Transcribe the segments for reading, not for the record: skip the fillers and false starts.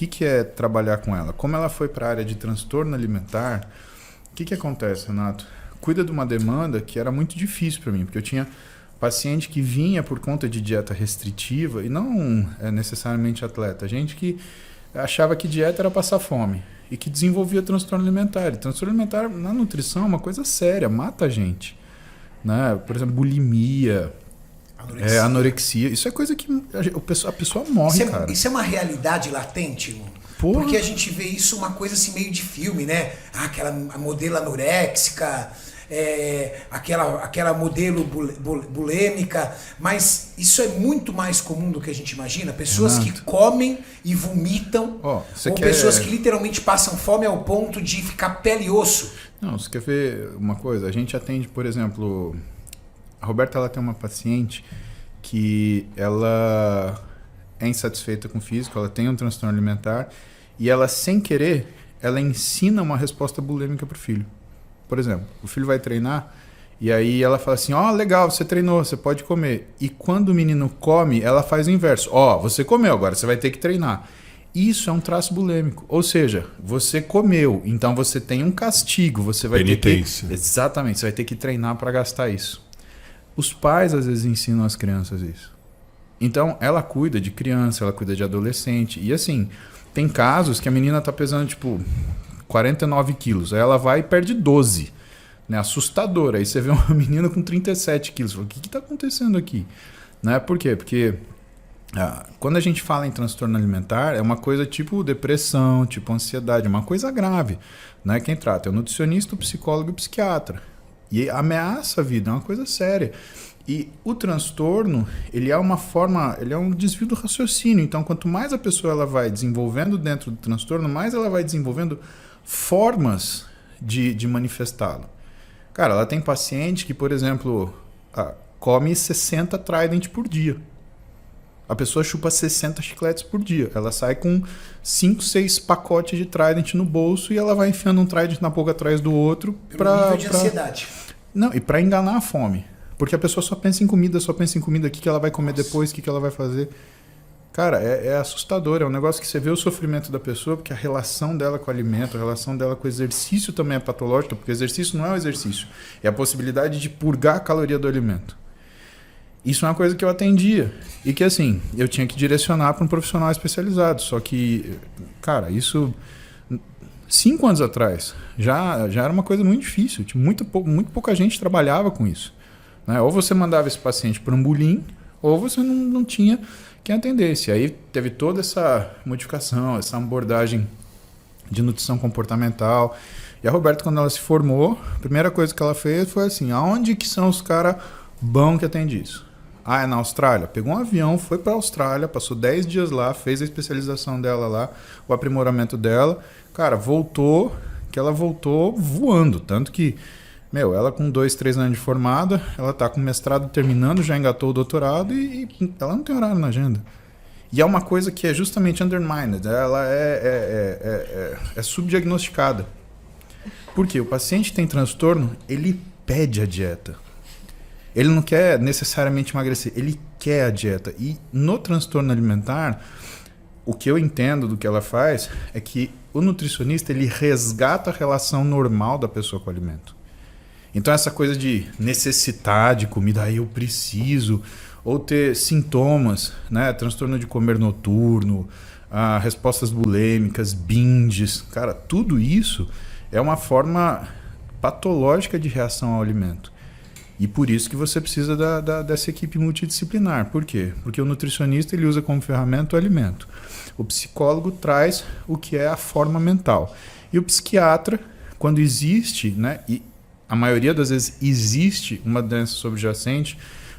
que é trabalhar com ela. Como ela foi para a área de transtorno alimentar, o que acontece, Renato? Cuida de uma demanda que era muito difícil para mim, porque eu tinha paciente que vinha por conta de dieta restritiva e não necessariamente atleta, gente que achava que dieta era passar fome e que desenvolvia transtorno alimentar. E transtorno alimentar na nutrição é uma coisa séria, mata a gente, né? Por exemplo, bulimia, anorexia. Isso é coisa que a pessoa morre, cara. Isso é uma realidade latente, irmão? Porra. Porque a gente vê isso uma coisa assim meio de filme, né? Aquela modelo anoréxica, aquela modelo bulêmica, mas isso é muito mais comum do que a gente imagina. Pessoas que comem e vomitam, ou pessoas que literalmente passam fome ao ponto de ficar pele e osso. Não, você quer ver uma coisa? A gente atende, por exemplo, a Roberta, ela tem uma paciente que ela é insatisfeita com o físico, ela tem um transtorno alimentar e ela, sem querer, ela ensina uma resposta bulêmica pro filho. Por exemplo, o filho vai treinar e aí ela fala assim, legal, você treinou, você pode comer. E quando o menino come, ela faz o inverso. Você comeu, agora você vai ter que treinar. Isso é um traço bulêmico. Ou seja, você comeu, então você tem um castigo, você vai ter que... Exatamente, você vai ter que treinar para gastar isso. Os pais, às vezes, ensinam as crianças isso. Então, ela cuida de criança, ela cuida de adolescente. E assim, tem casos que a menina tá pesando, 49 quilos. Aí ela vai e perde 12. Né? Assustador. Aí você vê uma menina com 37 quilos. Fala, o que está acontecendo aqui? Né? Por quê? Porque quando a gente fala em transtorno alimentar, é uma coisa tipo depressão, tipo ansiedade, uma coisa grave. Né? Quem trata é o nutricionista, o psicólogo e o psiquiatra. E ameaça a vida, é uma coisa séria. E o transtorno, ele é um desvio do raciocínio. Então, quanto mais a pessoa ela vai desenvolvendo dentro do transtorno, mais ela vai desenvolvendo formas de manifestá-lo. Cara, ela tem paciente que, por exemplo, come 60 Trident por dia. A pessoa chupa 60 chicletes por dia. Ela sai com 5, 6 pacotes de Trident no bolso e ela vai enfiando um Trident na boca atrás do outro para nível de ansiedade. Não, e para enganar a fome. Porque a pessoa só pensa em comida, o que ela vai comer depois, o que ela vai fazer. Cara, é assustador, é um negócio que você vê o sofrimento da pessoa, porque a relação dela com o alimento, a relação dela com o exercício também é patológica, porque o exercício não é o exercício, é a possibilidade de purgar a caloria do alimento. Isso é uma coisa que eu atendia e que, assim, eu tinha que direcionar para um profissional especializado, só que, cara, isso 5 anos atrás já era uma coisa muito difícil, muito pouca gente trabalhava com isso. Né? Ou você mandava esse paciente para um bullying, ou você não tinha quem atendesse. Aí teve toda essa modificação, essa abordagem de nutrição comportamental. E a Roberta, quando ela se formou, a primeira coisa que ela fez foi assim, aonde que são os caras bons que atendem isso? É na Austrália. Pegou um avião, foi para a Austrália, passou 10 dias lá, fez a especialização dela lá, o aprimoramento dela. Cara, ela voltou voando, tanto que ela com 2, 3 anos de formada, ela tá com o mestrado terminando, já engatou o doutorado e ela não tem horário na agenda. E é uma coisa que é justamente undermined, ela é subdiagnosticada. Por quê? O paciente que tem transtorno, ele pede a dieta. Ele não quer necessariamente emagrecer, ele quer a dieta. E no transtorno alimentar, o que eu entendo do que ela faz é que o nutricionista, ele resgata a relação normal da pessoa com o alimento. Então essa coisa de necessitar de comida, eu preciso, ou ter sintomas, né? Transtorno de comer noturno, respostas bulêmicas, binges, cara, tudo isso é uma forma patológica de reação ao alimento. E por isso que você precisa dessa equipe multidisciplinar. Por quê? Porque o nutricionista ele usa como ferramenta o alimento. O psicólogo traz o que é a forma mental. E o psiquiatra, quando existe, né? E a maioria das vezes existe uma doença subjacente,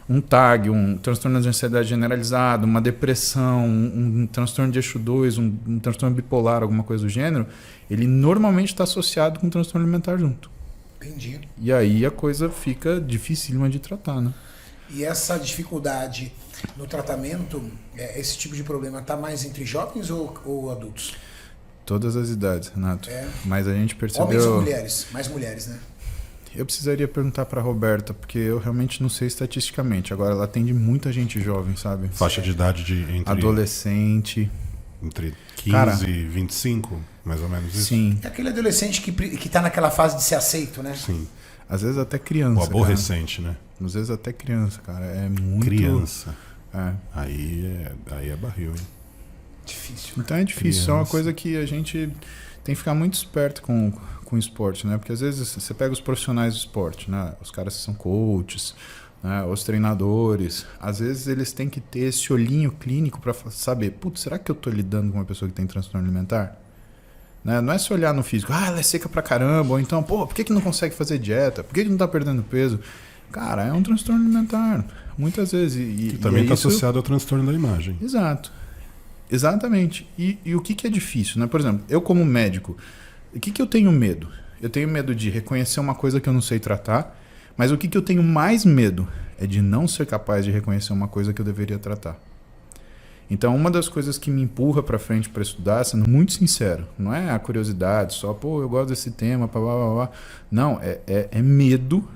um TAG, um transtorno de ansiedade generalizado, uma depressão, um transtorno de eixo 2, um transtorno bipolar, alguma coisa do gênero, ele normalmente está associado com um transtorno alimentar junto. Entendi. E aí a coisa fica dificílima de tratar, né? E essa dificuldade no tratamento, esse tipo de problema, está mais entre jovens ou adultos? Todas as idades, Renato. Mas a gente percebeu... Homens ou mulheres? Mais mulheres, né? Eu precisaria perguntar para a Roberta, porque eu realmente não sei estatisticamente. Agora, ela atende muita gente jovem, sabe? Faixa de idade entre... Adolescente. Entre 15 Cara, e 25, mais ou menos isso? Sim, É aquele adolescente que tá naquela fase de ser aceito, né? Sim. às vezes até criança. O aborrecente, né? Cara. Às vezes até criança, cara. É muito. Criança. É. Aí é barril, hein? Difícil. Então é difícil, é uma Criança. coisa que a gente tem que ficar muito esperto com o esporte, né? Porque às vezes você pega os profissionais do esporte, né? Os caras que são coaches, né? Os treinadores, às vezes eles têm que ter esse olhinho clínico para saber, putz, será que eu tô lidando com uma pessoa que tem transtorno alimentar? Né? Não é só olhar no físico, ela é seca pra caramba, ou então, por que não consegue fazer dieta? Por que não tá perdendo peso? Cara, é um transtorno alimentar, muitas vezes. Que também está isso... associado ao transtorno da imagem. Exato. Exatamente. E o que é difícil, né? Por exemplo, eu como médico, o que eu tenho medo? Eu tenho medo de reconhecer uma coisa que eu não sei tratar, mas o que eu tenho mais medo é de não ser capaz de reconhecer uma coisa que eu deveria tratar. Então, uma das coisas que me empurra para frente para estudar, sendo muito sincero, não é a curiosidade, só, eu gosto desse tema, blá, blá, blá, blá. Não, é medo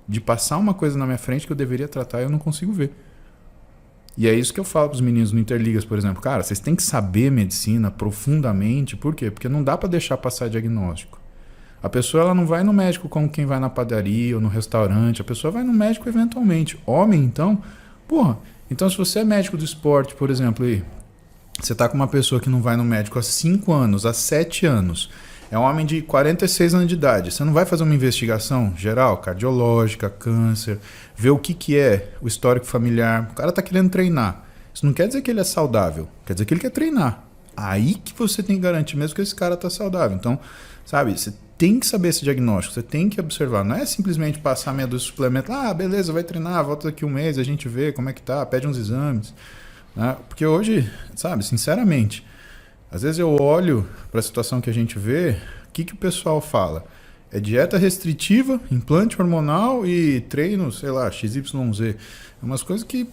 de passar uma coisa na minha frente que eu deveria tratar e eu não consigo ver. E é isso que eu falo para os meninos no Interligas, por exemplo. Cara, vocês têm que saber medicina profundamente. Por quê? Porque não dá para deixar passar diagnóstico. A pessoa ela não vai no médico como quem vai na padaria ou no restaurante. A pessoa vai no médico eventualmente. Homem, então... Então se você é médico do esporte, por exemplo, e você está com uma pessoa que não vai no médico há 5 anos, há 7 anos... É um homem de 46 anos de idade. Você não vai fazer uma investigação geral, cardiológica, câncer, ver o que é o histórico familiar. O cara está querendo treinar. Isso não quer dizer que ele é saudável, quer dizer que ele quer treinar. Aí que você tem que garantir mesmo que esse cara está saudável. Então, sabe, você tem que saber esse diagnóstico, você tem que observar. Não é simplesmente passar meia dúzia de suplemento, beleza, vai treinar, volta daqui um mês, a gente vê como é que tá, pede uns exames. Né? Porque hoje, sabe, sinceramente... Às vezes eu olho para a situação que a gente vê, o que o pessoal fala? É dieta restritiva, implante hormonal e treino, sei lá, XYZ. É umas coisas que,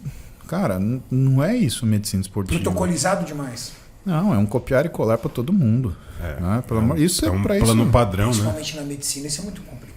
cara, não é isso medicina esportiva. Protocolizado demais. Não, é um copiar e colar para todo mundo. Né? Isso é para isso. Plano padrão, né? Principalmente na medicina, isso é muito complicado.